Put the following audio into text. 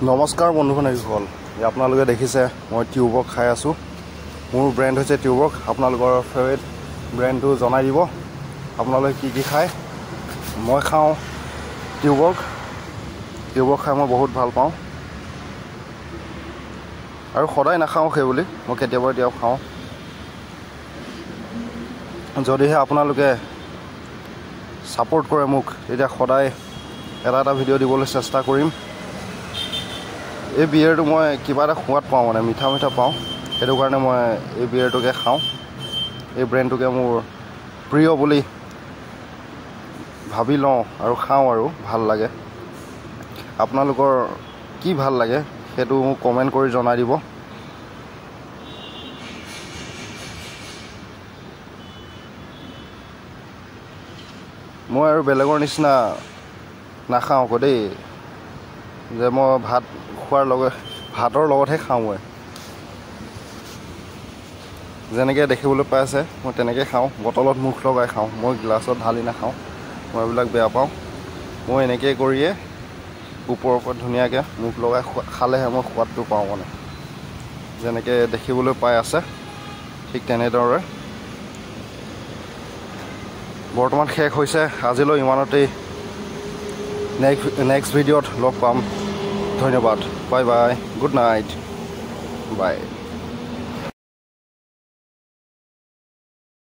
নমস্কাৰ বন্ধুসকল, আপোনালোকে দেখিছে মই টিউবক খাই আছোঁ। মোৰ ব্ৰেণ্ড হৈছে টিউবক। আপোনালোকৰ ফেভৰেট ব্ৰেণ্ডটো জনাই দিব। আপোনালোকে কি খায়? মই খাওঁ টিউবক খাই মই বহুত ভাল পাওঁ আৰু সদায় নাখাওঁ সেইবুলি, মই কেতিয়াবা খাওঁ। যদিহে আপোনালোকে ছাপোৰ্ট কৰে মোক, তেতিয়া সদায় এটা ভিডিঅ' দিবলৈ চেষ্টা কৰিম। এই বিয়েৰটো মই কিবা এটা সোৱাদ পাওঁ, মানে মিঠা পাওঁ, সেইটো কাৰণে মই এই বিয়েৰটোকে খাওঁ। এই ব্ৰেণ্ডটোকে মোৰ প্ৰিয় বুলি ভাবি লওঁ আৰু খাওঁ আৰু ভাল লাগে। আপোনালোকৰ কি ভাল লাগে সেইটো মোক কমেণ্ট কৰি জনাই দিব। মই আৰু বেলেগৰ নিচিনা নাখাওঁ আকৌ দেই, যে মই ভাতৰ লগতহে খাওঁ। মই যেনেকৈ দেখিবলৈ পাই আছে মই তেনেকৈ খাওঁ, বটলত মুখ লগাই খাওঁ। মই গ্লাছত ঢালি নাখাওঁ, মই এইবিলাক বেয়া পাওঁ। মই এনেকৈ কৰিয়ে ওপৰৰ ধুনীয়াকৈ মুখ লগাই খালেহে মই সোৱাদটো পাওঁ। মানে যেনেকৈ দেখিবলৈ পাই আছে ঠিক তেনেদৰে বৰ্তমান শেষ হৈছে। আজিলৈ ইমানতেই। নেক্সট ভিডিঅ'ত লগ পাম। ধন্যবাদ। Bye bye. Good night. বাই।